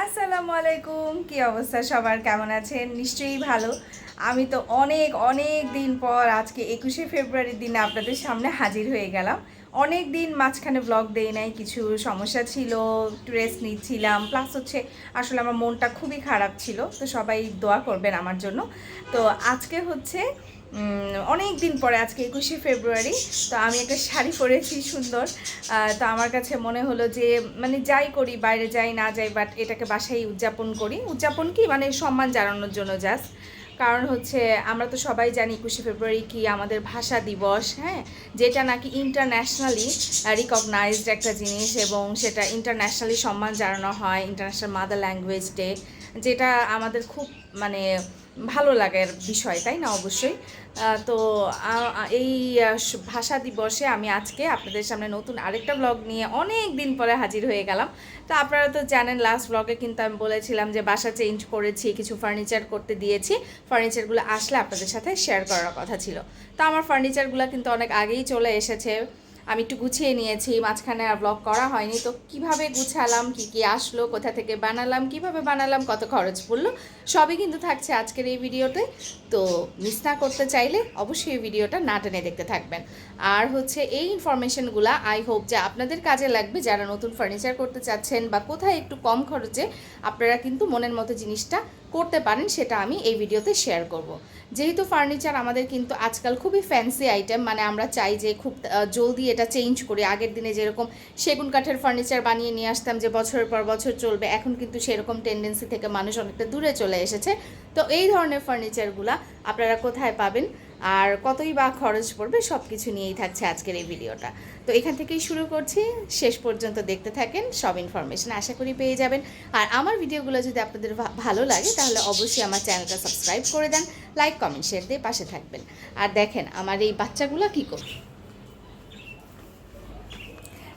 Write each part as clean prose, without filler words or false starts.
আসসালামু আলাইকুম, কি অবস্থা সবার? কেমন আছেন? নিশ্চয়ই ভালো। আমি তো অনেক অনেক দিন পর আজকে 21শে ফেব্রুয়ারির দিনে আপনাদের সামনে হাজির হয়ে গেলাম। অনেক দিন মাঝখানে ব্লগ দেই নাই, কিছু সমস্যা ছিল, একটু রেস্ট নিচ্ছিলাম, প্লাস হচ্ছে আসলে আমার মনটা খুবই খারাপ ছিল, তো সবাই দোয়া করবেন আমার জন্য। তো আজকে হচ্ছে অনেক দিন পরে, আজকে 21শে ফেব্রুয়ারি, তো আমি একটা শাড়ি পরেছি সুন্দর। তো আমার কাছে মনে হলো যে মানে যাই করি, বাইরে যাই না যাই, বাট এটাকে বাসায় উদযাপন করি। উদযাপন কি মানে সম্মান জানানোর জন্য জাস্ট। কারণ হচ্ছে আমরা তো সবাই জানি 21শে ফেব্রুয়ারি কি আমাদের ভাষা দিবস, হ্যাঁ, যেটা নাকি ইন্টারন্যাশনালি রিকগনাইজড একটা জিনিস, এবং সেটা ইন্টারন্যাশনালি সম্মান জানানো হয়, ইন্টারন্যাশনাল মাদার ল্যাঙ্গুয়েজ ডে, যেটা আমাদের খুব মানে ভালো লাগার বিষয়, তাই না? অবশ্যই। তো এই ভাষা দিবসে আমি আজকে আপনাদের সামনে নতুন আরেকটা ব্লগ নিয়ে অনেক দিন পরে হাজির হয়ে গেলাম। তো আপনারা তো জানেন, লাস্ট ব্লগে কিন্তু আমি বলেছিলাম যে বাসা চেঞ্জ করেছি, কিছু ফার্নিচার করতে দিয়েছি, ফার্নিচারগুলো আসলে আপনাদের সাথে শেয়ার করার কথা ছিল। তো আমার ফার্নিচারগুলো কিন্তু অনেক আগেই চলে এসেছে, আমি একটু গুছিয়ে নিয়েছি, মাঝখানে আর ব্লগ করা হয়নি। তো কিভাবে গুছালাম, কি কি আসলো, কোথা থেকে বানালাম, কিভাবে বানালাম, কত খরচ পড়লো, সবই কিন্তু থাকছে আজকের এই ভিডিওতে। তো মিস না করতে চাইলে অবশ্যই এই ভিডিওটা না টেনে দেখতে থাকবেন। আর হচ্ছে এই ইনফরমেশনগুলো আই হোপ যে আপনাদের কাজে লাগবে, যারা নতুন ফার্নিচার করতে চাচ্ছেন বা কোথায় একটু কম খরচে আপনারা কিন্তু মনের মতো জিনিসটা করতে পারেন, সেটা আমি এই ভিডিওতে শেয়ার করব। যেহেতু ফার্নিচার আমাদের কিন্তু আজকাল খুবই ফ্যান্সি আইটেম, মানে আমরা চাই যে খুব জলদি এটা চেঞ্জ করি। আগের দিনে যেরকম সেগুন কাঠের ফার্নিচার বানিয়ে নিয়ে আসতাম যে বছরের পর বছর চলবে, এখন কিন্তু সেরকম টেন্ডেন্সি থেকে মানুষ অনেকটা দূরে চলে এসেছে। তো এই ধরনের ফার্নিচারগুলো আপনারা কোথায় পাবেন আর কতই বা খরচ পড়বে, সব কিছু নিয়েই থাকছে আজকের এই ভিডিওটা। তো এখান থেকেই শুরু করছি, শেষ পর্যন্ত দেখতে থাকেন, সব ইনফরমেশন আশা করি পেয়ে যাবেন। আর আমার ভিডিওগুলো যদি আপনাদের ভালো লাগে তাহলে অবশ্যই আমার চ্যানেলটা সাবস্ক্রাইব করে দেন, লাইক কমেন্ট শেয়ার দিয়ে পাশে থাকবেন। আর দেখেন আমার এই বাচ্চাগুলো কী করে,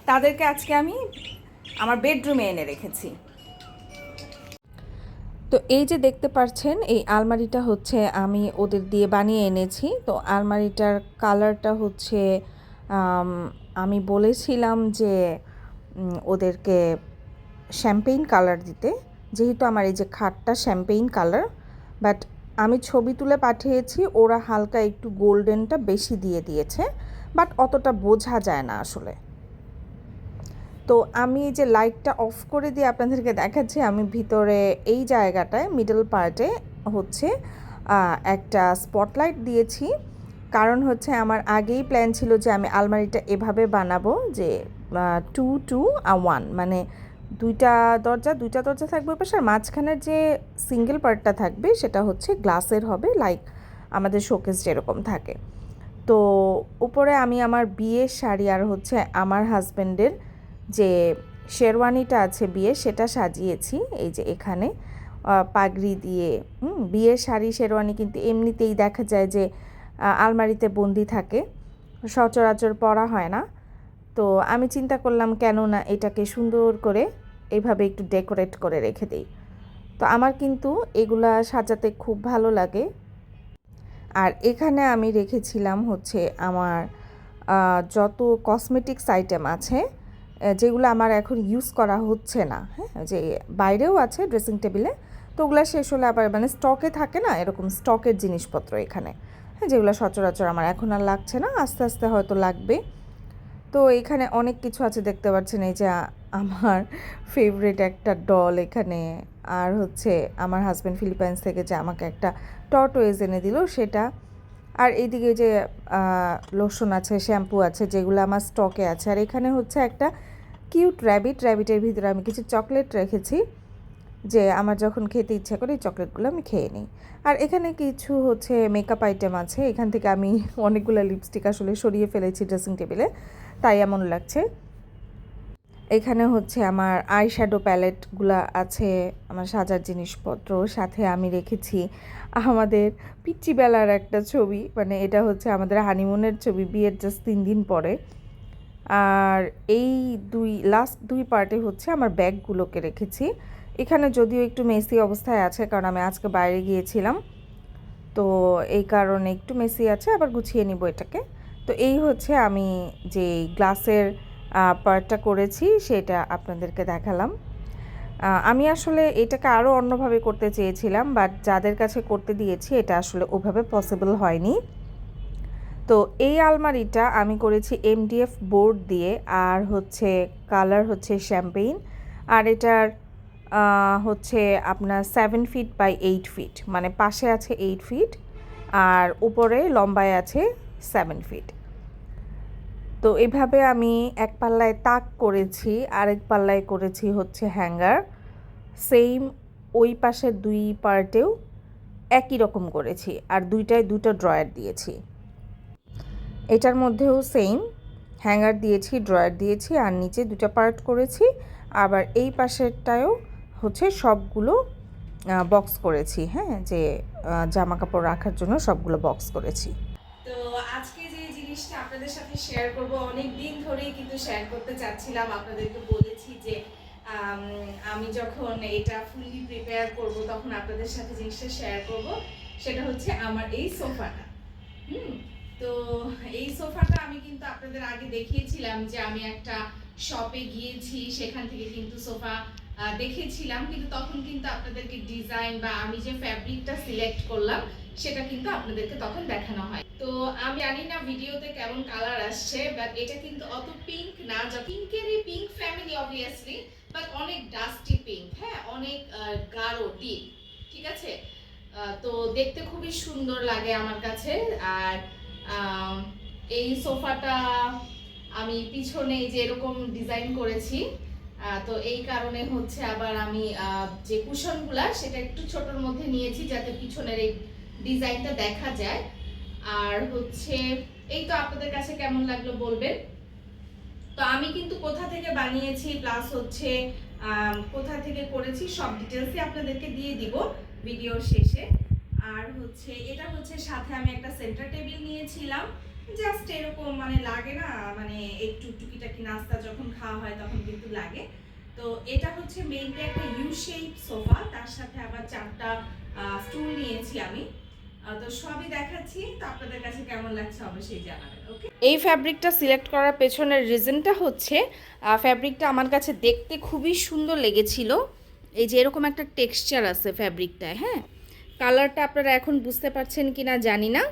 তাদেরকে আজকে আমি আমার বেডরুমে এনে রেখেছি। তো এই যে দেখতে পাচ্ছেন, এই আলমারিটা হচ্ছে আমি ওদের দিয়ে বানিয়ে এনেছি। তো আলমারিটার কালারটা হচ্ছে আমি বলেছিলাম যে ওদেরকে শ্যাম্পেইন কালার দিতে, যেহেতু আমার এই যে খাটটা শ্যাম্পেইন কালার, বাট আমি ছবি তুলে পাঠিয়েছি, ওরা হালকা একটু গোল্ডেনটা বেশি দিয়ে দিয়েছে, বাট অতটা বোঝা যায় না আসলে। তো আমি এই যে লাইটটা অফ করে দিয়ে আপনাদেরকে দেখাচ্ছি, আমি ভিতরে এই জায়গাটায় মিডল পার্টে হচ্ছে একটা স্পটলাইট দিয়েছি। কারণ হচ্ছে আমার আগেই প্ল্যান ছিল যে আমি আলমারিটা এভাবে বানাবো যে 2-2-1, মানে দুইটা দরজা থাকবে পাশে, আর মাঝখানের যে সিঙ্গেল পার্টটা থাকবে সেটা হচ্ছে গ্লাসের হবে, লাইক আমাদের শোকেস যেরকম থাকে। তো উপরে আমি আমার বিয়ের শাড়ি আর হচ্ছে আমার হাজব্যান্ডের যে শেরওয়ানিটা আছে বিয়ে, সেটা সাজিয়েছি এই যে এখানে পাগড়ি দিয়ে। বিয়ের শাড়ি শেরওয়ানি কিন্তু এমনিতেই দেখা যায় যে আলমারিতে বন্দি থাকে, সচরাচর পরা হয় না। তো আমি চিন্তা করলাম কেন না এটাকে সুন্দর করে এইভাবে একটু ডেকোরেট করে রেখে দিই। তো আমার কিন্তু এগুলা সাজাতে খুব ভালো লাগে। আর এখানে আমি রেখেছিলাম হচ্ছে আমার যত কসমেটিক্স আইটেম আছে, যেগুলো আমার এখন ইউজ করা হচ্ছে না, হ্যাঁ, যে বাইরেও আছে ড্রেসিং টেবিলে, তো ওগুলো শেষ হলে আবার মানে স্টকে থাকে না, এরকম স্টকের জিনিসপত্র এখানে, হ্যাঁ, যেগুলো সচরাচর আমার এখন আর লাগছে না, আস্তে আস্তে হয়তো লাগবে। তো এখানে অনেক কিছু আছে দেখতে পাচ্ছেন, এই যে আমার ফেভারিট একটা ডল এখানে, আর হচ্ছে আমার হাজব্যান্ড ফিলিপাইন্স থেকে যে আমাকে একটা টর্টোয়েজ এনে দিল সেটা, আর এইদিকে যে লোশন আছে, শ্যাম্পু আছে, যেগুলো আমার স্টকে আছে। আর এখানে হচ্ছে একটা কিউট র্যাবিটের ভিতরে আমি কিছু চকলেট রেখেছি, যে আমার যখন খেতে ইচ্ছা করে এই চকলেটগুলো আমি খেয়ে নিই। আর এখানে কিছু হচ্ছে মেকআপ আইটেম আছে, এখান থেকে আমি অনেকগুলো লিপস্টিক আসলে সরিয়ে ফেলেছি ড্রেসিং টেবিলে, তাই এমন লাগছে। এখানে হচ্ছে আমার আই শ্যাডো প্যালেটগুলো আছে, আমার সাজার জিনিসপত্র। সাথে আমি রেখেছি আমাদের পিচ্চিবেলার একটা ছবি, মানে এটা হচ্ছে আমাদের হানিমুনের ছবি, বিয়ের জাস্ট 3 দিন পরে। আর এই লাস্ট দুই পার্টে হচ্ছে আমার ব্যাগগুলোকে রেখেছি। এখানে যদিও একটু মেসি অবস্থায় আছে, কারণ আমি আজকে বাইরে গিয়েছিলাম, তো এই কারণে একটু মেসি আছে, আবার গুছিয়ে নিব এটাকে। তো এই হচ্ছে আমি যে গ্লাসের পার্টটা করেছি সেটা আপনাদেরকে দেখালাম। আমি আসলে এটাকে আরও অন্যভাবে করতে চেয়েছিলাম, বাট যাদের কাছে করতে দিয়েছি এটা আসলে ওভাবে পসিবল হয়নি। তো এই আলমারিটা আমি করেছি এমডিএফ বোর্ড দিয়ে, আর হচ্ছে কালার হচ্ছে শ্যাম্পেইন, আর এটার হচ্ছে আপনার 7 ফিট বাই 8 ফিট, মানে পাশে আছে 8 ফিট আর উপরে লম্বায় আছে 7 ফিট। তো এভাবে আমি এক পাল্লায় তাক করেছি, আরেক পাল্লায় করেছি হচ্ছে হ্যাঙ্গার, সেম ওই পাশের দুই পার্টেও একই রকম করেছি, আর দুইটায় দুটো ড্রয়ার দিয়েছি। এটার মধ্যেও সেম হ্যাঙ্গার দিয়েছি, ড্রয়ার দিয়েছি, আর নিচে দুটো পার্ট করেছি। আবার এই পাশেরটায়ও হচ্ছে সবগুলো বক্স করেছি, হ্যাঁ, যে জামা কাপড় রাখার জন্য সবগুলো বক্স করেছি। তো আজকে যে জিনিসটা আপনাদের সাথে শেয়ার করব, অনেক দিন ধরেই কিন্তু শেয়ার করতে চাচ্ছিলাম। আপনাদেরকে বলেছি যে আমি যখন এটা ফুললি প্রিপেয়ার করব তখন আপনাদের সাথে জিনিসটা শেয়ার করব। সেটা হচ্ছে আমার এই সোফাটা। তো এই সোফাটা আমি কিন্তু আপনাদের আগে দেখিয়েছিলাম যে আমি একটা শপে গিয়েছি, সেখান থেকে কিন্তু সোফা দেখেছিলাম, কিন্তু তখন কিন্তু আপনাদেরকে ডিজাইন বা আমি যে ফ্যাব্রিকটা সিলেক্ট করলাম সেটা কিন্তু আপনাদেরকে তখন দেখানো হয়। তো আমি জানি না ভিডিওতে কেমন কালার আসছে, বাট এটা কিন্তু অত পিঙ্ক না, যা পিঙ্কেরই পিঙ্ক ফ্যামিলি অবভিয়াসলি, বাট অনেক ডাস্টি পিঙ্ক, হ্যাঁ, অনেক গাঢ় ডিপ, ঠিক আছে। তো দেখতে খুবই সুন্দর লাগে আমার কাছে। আর এই সোফাটা আমি পিছনে যে এরকম ডিজাইন করেছি, তো এই কারণে হচ্ছে আবার আমি যে কুশনগুলা সেটা একটু ছোটর মধ্যে নিয়েছি যাতে পিছনের এই ডিজাইনটা দেখা যায়। আর হচ্ছে এই তো আপনাদের কাছে কেমন লাগলো বলবেন। তো আমি কিন্তু কোথা থেকে বানিয়েছি প্লাস হচ্ছে কোথা থেকে করেছি সব ডিটেলসই আপনাদেরকে দিয়ে দিব ভিডিও শেষে। আর হচ্ছে এটা হচ্ছে সাথে আমি একটা সেন্টার টেবিল নিয়েছিলাম, জাস্ট এরকম মানে লাগে না, মানে একটু টুকিটাকি নাস্তা যখন খাওয়া হয় তখন কিন্তু লাগে। তো এটা হচ্ছে মেইনলি একটা ইউ শেপ সোফা, তার সাথে আবার 4টা স্টুল নিয়েছি আমি। তো সবই দেখাচ্ছি, তো আপনাদের কাছে কেমন লাগছে অবশ্যই জানাবেন। ওকে, এই ফ্যাব্রিকটা সিলেক্ট করার পেছনের রিজনটা হচ্ছে ফ্যাব্রিকটা আমার কাছে দেখতে খুবই সুন্দর লেগেছিল। এই যে এরকম একটা টেক্সচার আছে ফ্যাব্রিকটায়, হ্যাঁ, কালারটা আপনারা এখন বুঝতে পারছেন কি না জানি না,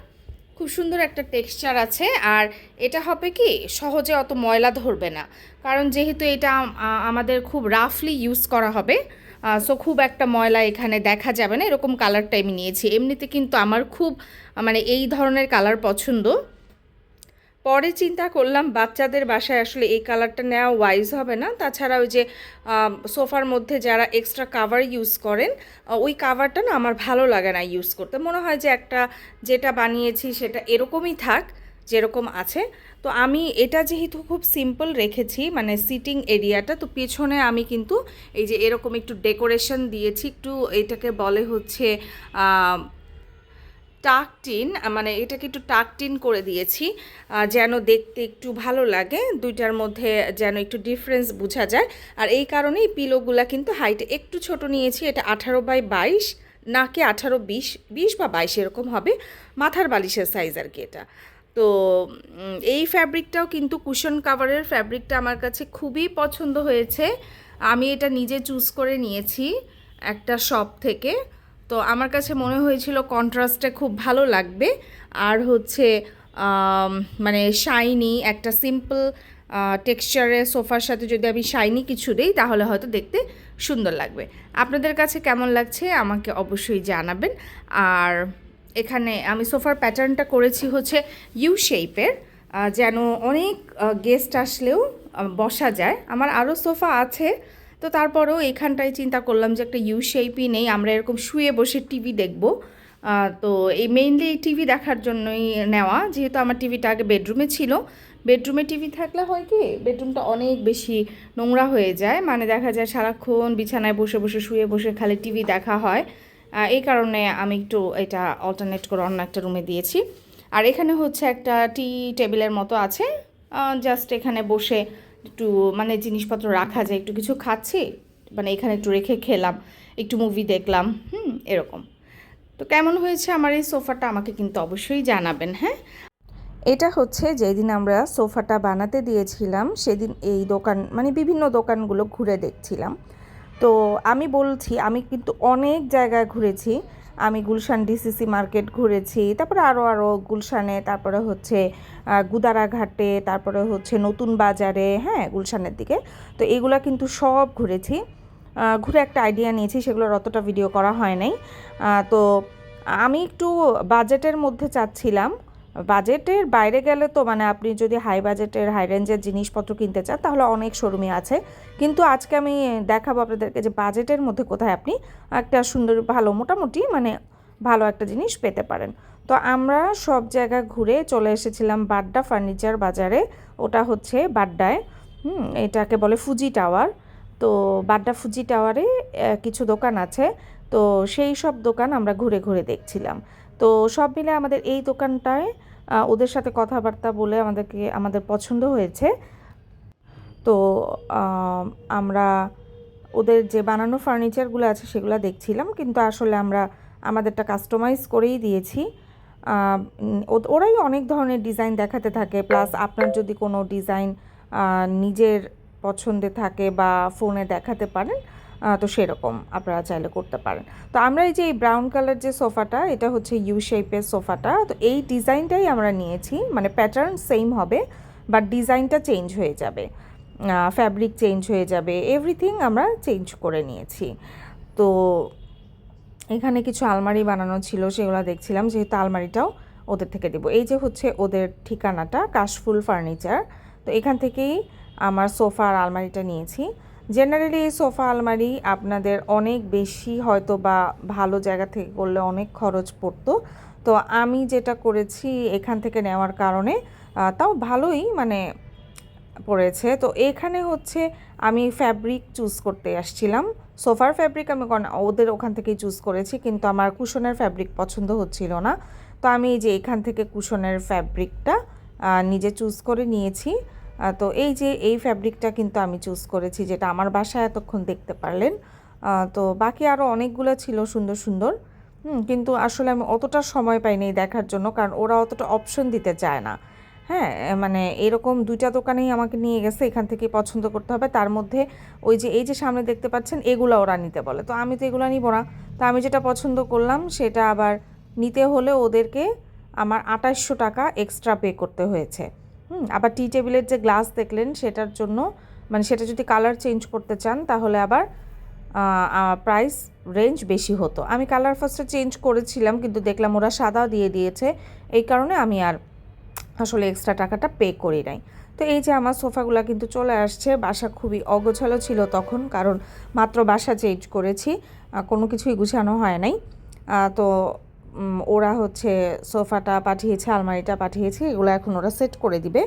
খুব সুন্দর একটা টেক্সচার আছে। আর এটা হবে কি সহজে অত ময়লা ধরবে না, কারণ যেহেতু এটা আমাদের খুব রাফলি ইউজ করা হবে, সো খুব একটা ময়লা এখানে দেখা যাবে না, এরকম কালারটা আমি নিয়েছি। এমনিতে কিন্তু আমার খুব মানে এই ধরনের কালার পছন্দ। পরে চিন্তা করলাম বাচ্চাদের বাসায় আসলে এই কালারটা নেওয়া ওয়াইজ হবে না, তাছাড়া ওই যে সোফার মধ্যে যারা এক্সট্রা কাভার ইউজ করেন ওই কাভারটা না আমার ভালো লাগে না ইউজ করতে, মনে হয় যে একটা যেটা বানিয়েছি সেটা এরকমই থাক যেরকম আছে। তো আমি এটা যেহেতু খুব সিম্পল রেখেছি মানে সিটিং এরিয়াটা, তো পেছনে আমি কিন্তু এই যে এরকম একটু ডেকোরেশন দিয়েছি, একটু এটাকে বলে হচ্ছে টাক টিন, মানে এটাকে একটু টাক টিন করে দিয়েছি যেন দেখতে একটু ভালো লাগে, দুইটার মধ্যে যেন একটু ডিফারেন্স বোঝা যায়। আর এই কারণেই পিলোগুলা কিন্তু হাইটে একটু ছোট নিয়েছি, এটা 18x22 নাকি 18-20 বা 22 এরকম হবে, মাথার বালিশের সাইজ আর কি এটা। তো এই ফ্যাব্রিকটাও কিন্তু কুশন কাভারের ফ্যাব্রিকটা আমার কাছে খুবই পছন্দ হয়েছে। আমি এটা নিজে চুজ করে নিয়েছি একটা শপ থেকে, তো আমার কাছে মনে হয়েছিল কন্ট্রাস্টে খুব ভালো লাগবে। আর হচ্ছে মানে শাইনি একটা সিম্পল টেক্সচারের সোফার সাথে যদি আমি শাইনি কিছু দিই তাহলে হয়তো দেখতে সুন্দর লাগবে। আপনাদের কাছে কেমন লাগছে আমাকে অবশ্যই জানাবেন। আর এখানে আমি সোফার প্যাটার্নটা করেছি হচ্ছে ইউ শেপের, যেন অনেক গেস্ট আসলেও বসা যায়। আমার আরও সোফা আছে, তো তারপরেও এখানটায় চিন্তা করলাম যে একটা ইউ শেপই নেই, আমরা এরকম শুয়ে বসে টিভি দেখব। তো এই মেইনলি এই টিভি দেখার জন্যই নেওয়া, যেহেতু আমার টিভিটা আগে বেডরুমে ছিল। বেডরুমে টিভি থাকলে হয় কি বেডরুমটা অনেক বেশি নোংরা হয়ে যায়, মানে দেখা যায় সারাক্ষণ বিছানায় বসে বসে শুয়ে বসে খালি টিভি দেখা হয়। এই কারণে আমি একটু এটা অল্টারনেট করে অন্য একটা রুমে দিয়েছি। আর এখানে হচ্ছে একটা টি টেবিলের মতো আছে, জাস্ট এখানে বসে একটু মানে জিনিসপত্র রাখা যায়, একটু কিছু খাচ্ছি মানে এখানে একটু রেখে খেলাম, একটু মুভি দেখলাম, এরকম। তো কেমন হয়েছে আমার এই সোফাটা আমাকে কিন্তু অবশ্যই জানাবেন, হ্যাঁ। এটা হচ্ছে যেদিন আমরা সোফাটা বানাতে দিয়েছিলাম সেদিন এই দোকান মানে বিভিন্ন দোকানগুলো ঘুরে দেখছিলাম। তো আমি বলছি আমি কিন্তু অনেক জায়গায় ঘুরেছি। আমি গুলশান ডিসিসি মার্কেট ঘুরেছি, তারপরে আরও গুলশানে, তারপরে হচ্ছে গুদারাঘাটে, তারপরে হচ্ছে নতুন বাজারে, হ্যাঁ গুলশানের দিকে। তো এগুলা কিন্তু সব ঘুরেছি। ঘুরে একটা আইডিয়া নিয়েছি, সেগুলোর অতটা ভিডিও করা হয় নাই। তো আমি একটু বাজেটের মধ্যে চাচ্ছিলাম। বাজেটের বাইরে গেলে তো মানে আপনি যদি হাই বাজেটের হাই রেঞ্জের জিনিসপত্র কিনতে চান তাহলে অনেক শোরুমই আছে, কিন্তু আজকে আমি দেখাবো আপনাদেরকে যে বাজেটের মধ্যে কোথায় আপনি একটা সুন্দর ভালো মোটামুটি মানে ভালো একটা জিনিস পেতে পারেন। তো আমরা সব জায়গা ঘুরে চলে এসেছিলাম বাড্ডা ফার্নিচার বাজারে। ওটা হচ্ছে বাড্ডায়, এটাকে বলে ফুজি টাওয়ার। তো বাড্ডা ফুজি টাওয়ারে কিছু দোকান আছে, তো সেই সব দোকান আমরা ঘুরে ঘুরে দেখছিলাম। তো সব মিলে আমাদের এই দোকানটায় ওদের সাথে কথাবার্তা বলে আমাদের পছন্দ হয়েছে। তো আমরা ওদের যে বানানো ফার্নিচারগুলো আছে সেগুলো দেখছিলাম, কিন্তু আসলে আমরা আমাদেরটা কাস্টমাইজ করেই দিয়েছি। ওরাই অনেক ধরনের ডিজাইন দেখাতে থাকে, প্লাস আপনার যদি কোনো ডিজাইন নিজের পছন্দে থাকে বা ফোনে দেখাতে পারেন, তো সেরকম আপনারা চাইলে করতে পারেন। তো আমরা এই যে এই ব্রাউন কালার যে সোফাটা, এটা হচ্ছে ইউ শেপের সোফাটা। তো এই ডিজাইনটাই আমরা নিয়েছি, মানে প্যাটার্ন সেম হবে বাট ডিজাইনটা চেঞ্জ হয়ে যাবে, ফ্যাব্রিক চেঞ্জ হয়ে যাবে, এভরিথিং আমরা চেঞ্জ করে নিয়েছি। তো এখানে কিছু আলমারি বানানো ছিল, সেগুলো দেখছিলাম, যেহেতু আলমারিটাও ওদের থেকে দেবো। এই যে হচ্ছে ওদের ঠিকানাটা, কাশফুল ফার্নিচার। তো এখান থেকেই আমার সোফা আর আলমারিটা নিয়েছি। জেনারেলি এই সোফা আলমারি আপনাদের অনেক বেশি হয়তো বা ভালো জায়গা থেকে করলে অনেক খরচ পড়তো। তো আমি যেটা করেছি এখান থেকে নেওয়ার কারণে তাও ভালোই মানে পড়েছে। তো এখানে হচ্ছে আমি ফ্যাব্রিক চুজ করতে আসছিলাম। সোফার ফ্যাব্রিক আমি ওদের ওখান থেকেই চুজ করেছি, কিন্তু আমার কুশনের ফ্যাব্রিক পছন্দ হচ্ছিল না। তো আমি এই যে এখান থেকে কুশনের ফ্যাব্রিকটা নিজে চুজ করে নিয়েছি। তো এই যে এই ফ্যাব্রিকটা কিন্তু আমি চুজ করেছি, যেটা আমার বাসায় এতক্ষণ দেখতে পারলেন। তো বাকি আরও অনেকগুলো ছিল সুন্দর সুন্দর, কিন্তু আসলে আমি অতটা সময় পাইনি দেখার জন্য, কারণ ওরা অতটা অপশন দিতে চায় না। হ্যাঁ, মানে এরকম 2টা দোকানেই আমাকে নিয়ে গেছে, এখান থেকে পছন্দ করতে হবে। তার মধ্যে ওই যে এই যে সামনে দেখতে পাচ্ছেন এগুলো ওরা নিতে বলে, তো আমি তো এগুলো নিব না। তো আমি যেটা পছন্দ করলাম সেটা আবার নিতে হলে ওদেরকে আমার 2800 টাকা এক্সট্রা পে করতে হয়েছে। আবার টি টেবিলের যে গ্লাস দেখলেন সেটার জন্য, মানে সেটা যদি কালার চেঞ্জ করতে চান তাহলে আবার প্রাইস রেঞ্জ বেশি হতো। আমি কালার ফার্স্টে চেঞ্জ করেছিলাম, কিন্তু দেখলাম ওরা সাদা দিয়ে দিয়েছে, এই কারণে আমি আর আসলে এক্সট্রা টাকাটা পে করি নাই। তো এই যে আমার সোফাগুলো কিন্তু চলে আসছে। বাসা খুবই অগোছালো ছিল তখন, কারণ মাত্র বাসা চেঞ্জ করেছি, কোনো কিছুই গুছানো হয় নাই। তো ওরা হচ্ছে সোফাটা পাঠিয়েছে, আলমারিটা পাঠিয়েছে, এগুলো এখন ওরা সেট করে দিবে।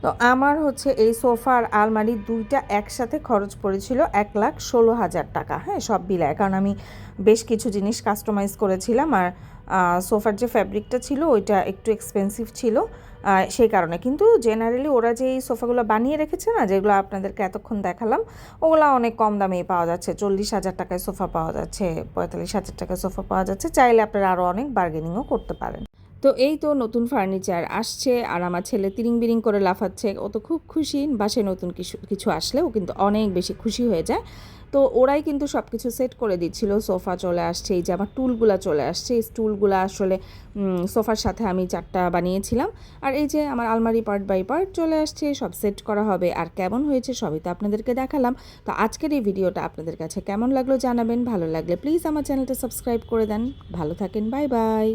তো আমার হচ্ছে এই সোফা আর আলমারি দুইটা একসাথে খরচ পড়েছিল 1,16,000 টাকা, হ্যাঁ সব মিলায়, কারণ আমি বেশ কিছু জিনিস কাস্টমাইজ করেছিলাম। আর সোফার যে ফ্যাব্রিকটা ছিল ওইটা একটু এক্সপেন্সিভ ছিল, সেই কারণে। কিন্তু জেনারেলি ওরা যে এই সোফাগুলো বানিয়ে রেখেছে না, যেগুলো আপনাদেরকে এতক্ষণ দেখালাম, ওগুলো অনেক কম দামেই পাওয়া যাচ্ছে। 40,000 টাকায় সোফা পাওয়া যাচ্ছে, 45,000 টাকায় সোফা পাওয়া যাচ্ছে, চাইলে আপনারা আরও অনেক বার্গেনিংও করতে পারেন। তো এই তো নতুন ফার্নিচার আসছে, আর আমার ছেলে তিরিং বিরিং করে লাফাচ্ছে, ও তো খুব খুশি। বাসায় নতুন কিছু কিছু আসলে ও কিন্তু অনেক বেশি খুশি হয়ে যায়। তো ওরাই কিন্তু সব কিছু সেট করে দিচ্ছিল। সোফা চলে আসছে, এই যে আমার টুলগুলা চলে আসছে, এই টুলগুলা আসলে সোফার সাথে আমি 4টা বানিয়েছিলাম। আর এই যে আমার আলমারি পার্ট বাই পার্ট চলে আসছে, সব সেট করা হবে। আর কেমন হয়েছে সবই তো আপনাদেরকে দেখালাম। তো আজকের এই ভিডিওটা আপনাদের কাছে কেমন লাগলো জানাবেন, ভালো লাগলে প্লিজ আমার চ্যানেলটা সাবস্ক্রাইব করে দেন। ভালো থাকেন, বাই বাই।